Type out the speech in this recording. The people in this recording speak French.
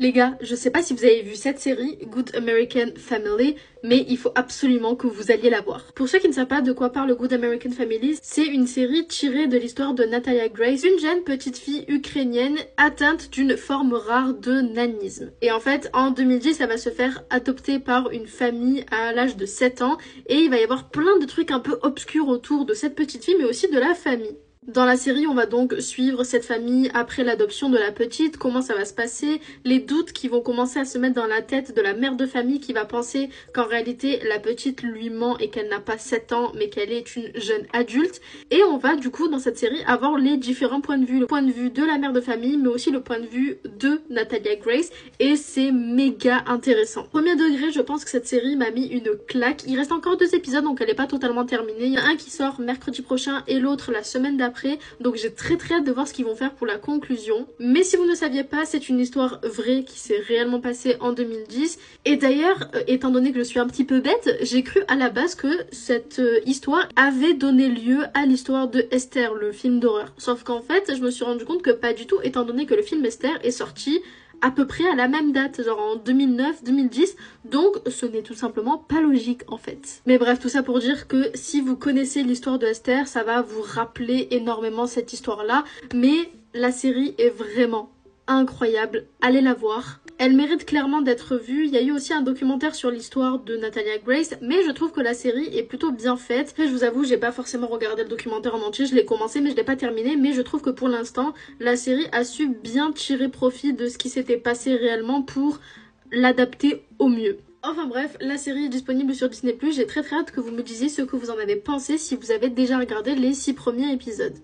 Les gars, je sais pas si vous avez vu cette série, Good American Family, mais il faut absolument que vous alliez la voir. Pour ceux qui ne savent pas de quoi parle Good American Family, c'est une série tirée de l'histoire de Natalia Grace, une jeune petite fille ukrainienne atteinte d'une forme rare de nanisme. Et en fait, en 2010, elle va se faire adopter par une famille à l'âge de 7 ans et il va y avoir plein de trucs un peu obscurs autour de cette petite fille, mais aussi de la famille. Dans la série, on va donc suivre cette famille après l'adoption de la petite, comment ça va se passer, les doutes qui vont commencer à se mettre dans la tête de la mère de famille qui va penser qu'en réalité la petite lui ment et qu'elle n'a pas 7 ans mais qu'elle est une jeune adulte. Et on va du coup dans cette série avoir les différents points de vue, le point de vue de la mère de famille mais aussi le point de vue de Natalia Grace et c'est méga intéressant. Premier degré, je pense que cette série m'a mis une claque. Il reste encore 2 épisodes donc elle n'est pas totalement terminée. Il y en a un qui sort mercredi prochain et l'autre la semaine d'après. Donc j'ai très hâte de voir ce qu'ils vont faire pour la conclusion. Mais si vous ne saviez pas, c'est une histoire vraie qui s'est réellement passée en 2010. Et d'ailleurs, étant donné que je suis un petit peu bête, j'ai cru à la base que cette histoire avait donné lieu à l'histoire de Esther, le film d'horreur. Sauf qu'en fait, je me suis rendu compte que pas du tout, étant donné que le film Esther est sorti à peu près à la même date, genre en 2009-2010, donc ce n'est tout simplement pas logique en fait. Mais bref, tout ça pour dire que si vous connaissez l'histoire de Esther, ça va vous rappeler énormément cette histoire-là, mais la série est vraiment incroyable, allez la voir. Elle mérite clairement d'être vue. Il y a eu aussi un documentaire sur l'histoire de Natalia Grace, mais je trouve que la série est plutôt bien faite. Après, je vous avoue, j'ai pas forcément regardé le documentaire en entier, je l'ai commencé mais je l'ai pas terminé, mais je trouve que pour l'instant, la série a su bien tirer profit de ce qui s'était passé réellement pour l'adapter au mieux. Enfin bref, la série est disponible sur Disney+, j'ai très hâte que vous me disiez ce que vous en avez pensé si vous avez déjà regardé les 6 premiers épisodes.